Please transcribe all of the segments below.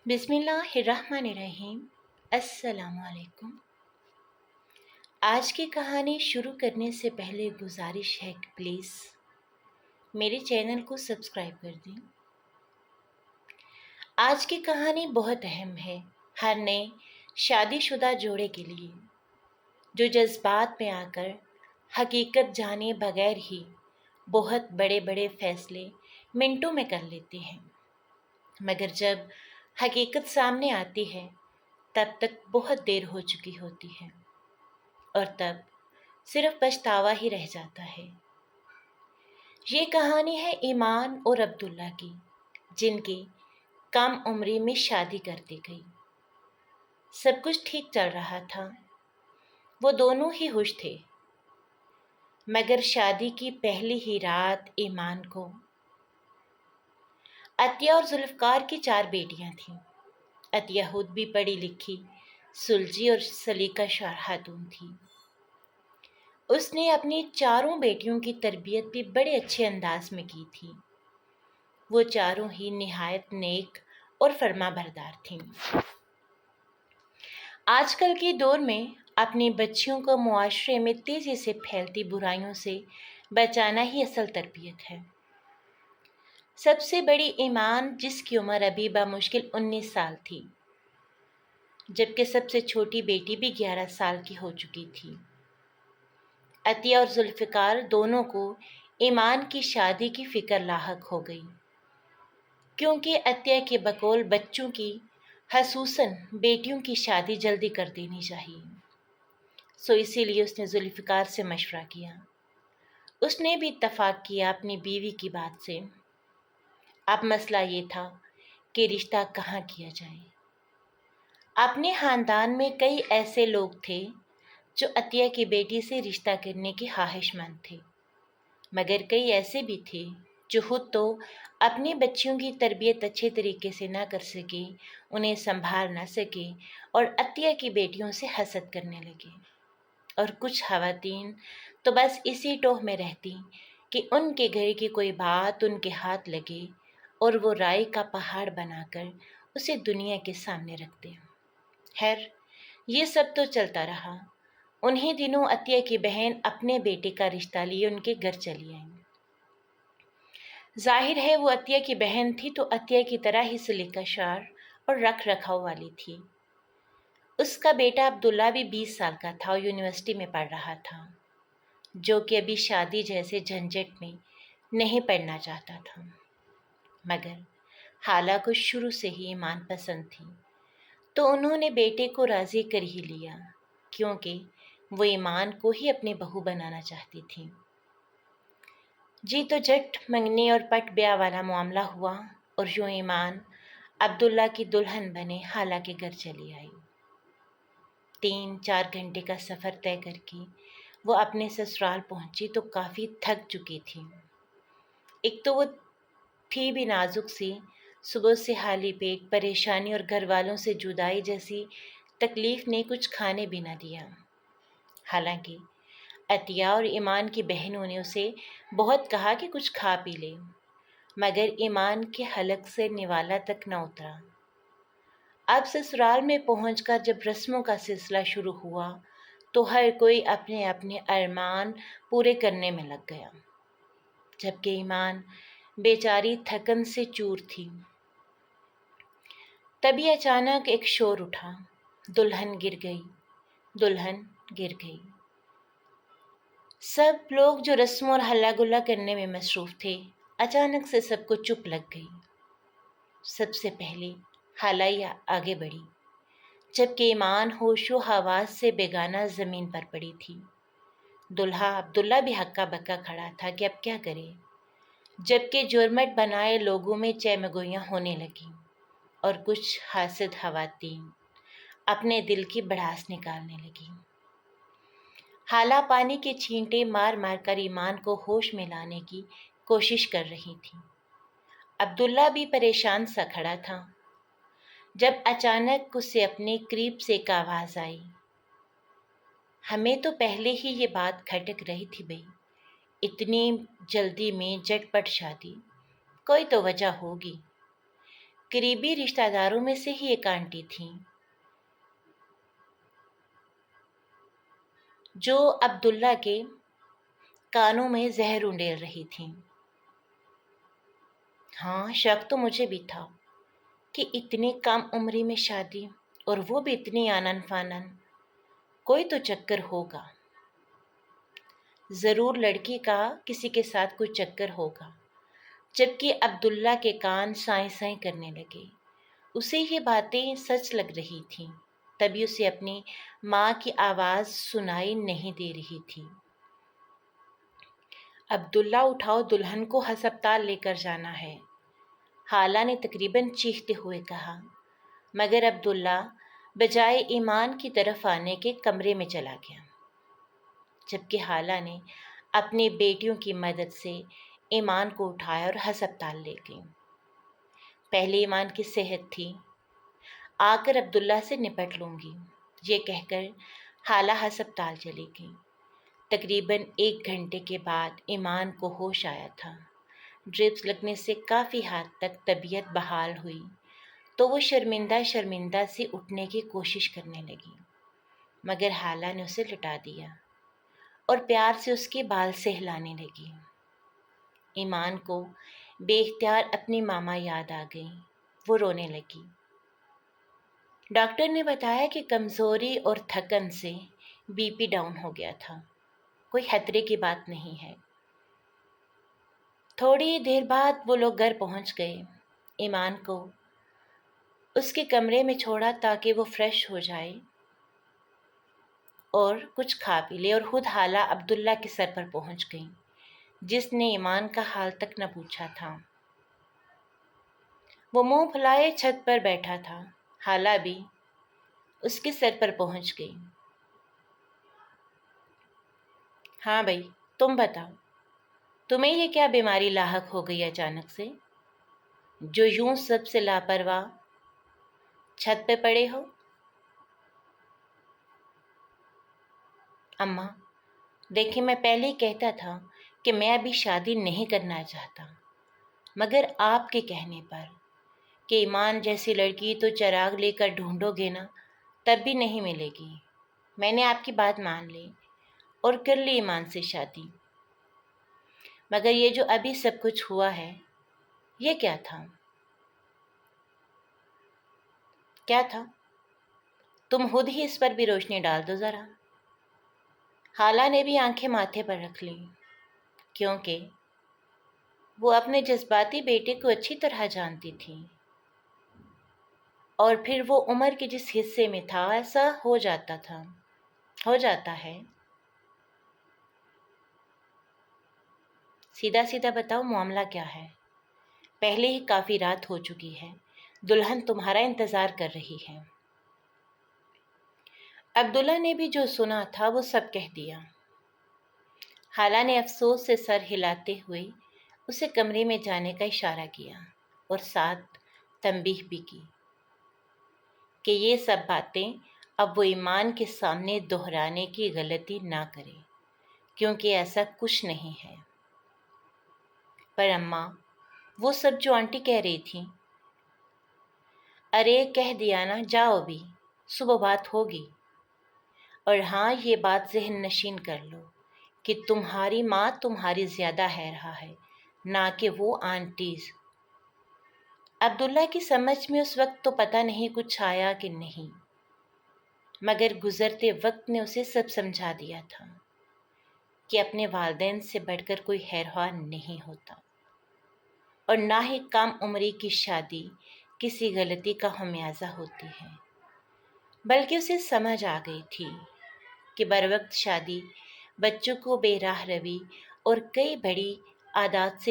बिस्मिल्लाहिर्रहमानिर्रहीम। अस्सलाम वालेकुम। आज की कहानी शुरू करने से पहले गुजारिश है कि प्लीज़ मेरे चैनल को सब्सक्राइब कर दें। आज की कहानी बहुत अहम है हर नए शादीशुदा जोड़े के लिए, जो जज्बात में आकर हकीकत जाने बगैर ही बहुत बड़े बड़े फैसले मिनटों में कर लेते हैं, मगर जब हकीकत सामने आती है तब तक बहुत देर हो चुकी होती है और तब सिर्फ पछतावा ही रह जाता है। ये कहानी है ईमान और अब्दुल्ला की, जिनकी कम उम्री में शादी कर दी गई। सब कुछ ठीक चल रहा था, वो दोनों ही खुश थे, मगर शादी की पहली ही रात ईमान को अतिया और जुल्फ़कार की 4 बेटियां थीं। अतिया खुद भी पढ़ी लिखी, सुलझी और सलीका खातून थी। उसने अपनी चारों बेटियों की तरबियत भी बड़े अच्छे अंदाज में की थी। वो चारों ही निहायत नेक और फर्माबरदार थीं। आजकल के दौर में अपनी बच्चियों को मुआशरे में तेज़ी से फैलती बुराइयों से बचाना ही असल तरबियत है। सबसे बड़ी ईमान, जिसकी उम्र अभी बामुश्किल 19 साल थी, जबकि सबसे छोटी बेटी भी 11 साल की हो चुकी थी। अतिया और जुल्फ़िकार दोनों को ईमान की शादी की फ़िक्र लाहक हो गई, क्योंकि अतिया के बकौल बच्चों की, खसूसन बेटियों की शादी जल्दी कर देनी चाहिए। सो इसीलिए उसने जुल्फ़िकार से मशवरा किया। उसने भी इत्तफ़ाक़ किया अपनी बीवी की बात से। अब मसला ये था कि रिश्ता कहाँ किया जाए। अपने ख़ानदान में कई ऐसे लोग थे जो अतिया की बेटी से रिश्ता करने के ख्वाहिशमंद थे, मगर कई ऐसे भी थे जो खुद तो अपनी बच्चियों की तरबियत अच्छे तरीके से ना कर सके, उन्हें संभाल ना सके और अतिया की बेटियों से हसद करने लगे। और कुछ ख़वातीन तो बस इसी टोह में रहती कि उनके घर की कोई बात उनके हाथ लगे और वो राय का पहाड़ बनाकर उसे दुनिया के सामने रखते। खैर, ये सब तो चलता रहा। उन्हीं दिनों अतिया की बहन अपने बेटे का रिश्ता लिए उनके घर चली आई। जाहिर है वो अतिया की बहन थी तो अतिया की तरह ही सलीकाशार और रख रखाव वाली थी। उसका बेटा अब्दुल्ला भी 20 साल का था और यूनिवर्सिटी में पढ़ रहा था, जो कि अभी शादी जैसे झंझट में नहीं पड़ना चाहता था। मगर हाला को शुरू से ही ईमान पसंद थी, तो उन्होंने बेटे को राज़ी कर ही लिया, क्योंकि वो ईमान को ही अपनी बहू बनाना चाहती थी। जी तो झट मंगनी और पट ब्याह वाला मामला हुआ और यूं ईमान अब्दुल्ला की दुल्हन बने हाला के घर चली आई। 3-4 घंटे का सफ़र तय करके वो अपने ससुराल पहुंची तो काफ़ी थक चुकी थी। एक तो वो थी भी नाजुक सी, सुबह से खाली पेट, परेशानी और घर वालों से जुदाई जैसी तकलीफ़ ने कुछ खाने भी न दिया। हालांकि अतिया और ईमान की बहनों ने उसे बहुत कहा कि कुछ खा पी ले, मगर ईमान के हलक से निवाला तक न उतरा। अब ससुराल में पहुंचकर जब रस्मों का सिलसिला शुरू हुआ तो हर कोई अपने अपने अरमान पूरे करने में लग गया, जबकि ईमान बेचारी थकन से चूर थी। तभी अचानक एक शोर उठा, दुल्हन गिर गई, दुल्हन गिर गई। सब लोग जो रस्मों और हल्ला गुल्ला करने में मसरूफ़ थे, अचानक से सबको चुप लग गई। सबसे पहले हाला ही आगे बढ़ी, जबकि ईमान होशो हवास से बेगाना ज़मीन पर पड़ी थी। दुल्हा अब्दुल्ला भी हक्का बक्का खड़ा था कि अब क्या करे, जबकि जुर्मट बनाए लोगों में चहमगोइयाँ होने लगीं और कुछ हासिद खवातीन अपने दिल की भड़ास निकालने लगीं। हाला पानी के छींटे मार मार कर ईमान को होश में लाने की कोशिश कर रही थी। अब्दुल्ला भी परेशान सा खड़ा था, जब अचानक उसे अपने करीब से एक आवाज़ आई, हमें तो पहले ही ये बात खटक रही थी भई, इतनी जल्दी में झटपट शादी, कोई तो वजह होगी। قریبی رشتہ داروں میں سے ہی ایک آنٹی تھیں جو عبداللہ کے کانوں میں زہر انڈیل رہی تھیں۔ ہاں، شک تو مجھے بھی تھا کہ اتنی کم عمری میں شادی، اور وہ بھی اتنی آنن فانن، کوئی تو چکر ہوگا، ضرور لڑکی کا کسی کے ساتھ کوئی چکر ہوگا۔ جبکہ عبداللہ کے کان سائیں سائیں کرنے لگے، اسے یہ باتیں سچ لگ رہی تھیں، تبھی اسے اپنی ماں کی آواز سنائی نہیں دے رہی تھی۔ عبداللہ اٹھاؤ، دلہن کو ہسپتال لے کر جانا ہے، خالہ نے تقریباً چیختے ہوئے کہا، مگر عبداللہ بجائے ایمان کی طرف آنے کے کمرے میں چلا گیا، جبکہ خالہ نے اپنی بیٹیوں کی مدد سے ایمان کو اٹھایا اور ہسپتال لے گئی۔ پہلے ایمان کی صحت تھی، آ کر عبداللہ سے نپٹ لوں گی، یہ کہہ کر خالہ ہسپتال چلی گئی۔ تقریباً 1 گھنٹے کے بعد ایمان کو ہوش آیا تھا۔ ڈرپس لگنے سے کافی حد تک طبیعت بحال ہوئی تو وہ شرمندہ شرمندہ سے اٹھنے کی کوشش کرنے لگی، مگر خالہ نے اسے لٹا دیا اور پیار سے اس کے بال سہلانے لگی۔ ایمان کو بے اختیار اپنی ماما یاد آ گئی، وہ رونے لگی۔ ڈاکٹر نے بتایا کہ کمزوری اور تھکن سے بی پی ڈاؤن ہو گیا تھا، کوئی خطرے کی بات نہیں ہے۔ تھوڑی دیر بعد وہ لوگ گھر پہنچ گئے۔ ایمان کو اس کے کمرے میں چھوڑا تاکہ وہ فریش ہو جائے اور کچھ کھا پی لے، اور خود خالہ عبداللہ کے سر پر پہنچ گئی، جس نے ایمان کا حال تک نہ پوچھا تھا۔ وہ منہ پھلائے چھت پر بیٹھا تھا، خالہ بھی اس کے سر پر پہنچ گئی۔ ہاں بھائی، تم بتاؤ، تمہیں یہ کیا بیماری لاحق ہو گئی اچانک سے، جو یوں سب سے لاپرواہ چھت پہ پڑے ہو؟ اماں، دیکھیں، میں پہلے ہی کہتا تھا کہ میں ابھی شادی نہیں کرنا چاہتا، مگر آپ کے کہنے پر کہ ایمان جیسی لڑکی تو چراغ لے کر ڈھونڈو گے نا، تب بھی نہیں ملے گی، میں نے آپ کی بات مان لی اور کر لی ایمان سے شادی۔ مگر یہ جو ابھی سب کچھ ہوا ہے، یہ کیا تھا؟ کیا تھا؟ تم خود ہی اس پر بھی روشنی ڈال دو ذرا۔ خالہ نے بھی آنکھیں ماتھے پر رکھ لیں، کیونکہ وہ اپنے جذباتی بیٹے کو اچھی طرح جانتی تھی، اور پھر وہ عمر کے جس حصے میں تھا ایسا ہو جاتا ہے۔ سیدھا سیدھا بتاؤ، معاملہ کیا ہے؟ پہلے ہی کافی رات ہو چکی ہے، دلہن تمہارا انتظار کر رہی ہے۔ عبداللہ نے بھی جو سنا تھا وہ سب کہہ دیا۔ خالہ نے افسوس سے سر ہلاتے ہوئے اسے کمرے میں جانے کا اشارہ کیا، اور ساتھ تنبیہ بھی کی کہ یہ سب باتیں اب وہ ایمان کے سامنے دہرانے کی غلطی نہ کرے، کیونکہ ایسا کچھ نہیں ہے۔ پر اماں، وہ سب جو آنٹی کہہ رہی تھی، ارے کہہ دیا نا، جاؤ بھی، صبح بات ہوگی۔ اور ہاں، یہ بات ذہن نشین کر لو کہ تمہاری ماں تمہاری زیادہ ہے رہا ہے، نہ کہ وہ آنٹیز۔ عبداللہ کی سمجھ میں اس وقت تو پتہ نہیں کچھ آیا کہ نہیں، مگر گزرتے وقت نے اسے سب سمجھا دیا تھا کہ اپنے والدین سے بڑھ کر کوئی خیرخواہ نہیں ہوتا، اور نہ ہی کم عمری کی شادی کسی غلطی کا خمیازہ ہوتی ہے، بلکہ اسے سمجھ آ گئی تھی کہ بروقت شادی بچوں کو بے راہ روی اور کئی بری عادات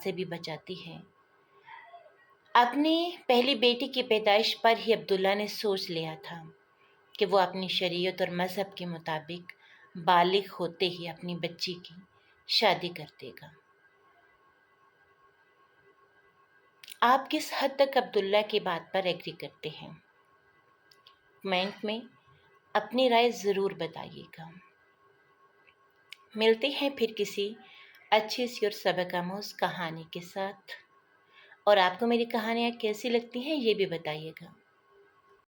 سے بھی بچاتی ہے۔ اپنی پہلی بیٹی کی پیدائش پر ہی عبداللہ نے سوچ لیا تھا کہ وہ اپنی شریعت اور مذہب کے مطابق بالغ ہوتے ہی اپنی بچی کی شادی کر دے گا۔ آپ کس حد تک عبداللہ کی بات پر ایگری کرتے ہیں؟ کمنٹ میں اپنی رائے ضرور بتائیے گا۔ ملتے ہیں پھر کسی اچھی سی اور سبق آموز کہانی کے ساتھ۔ اور آپ کو मेरी कहानियाँ कैसी लगती हैं ये भी बताइएगा।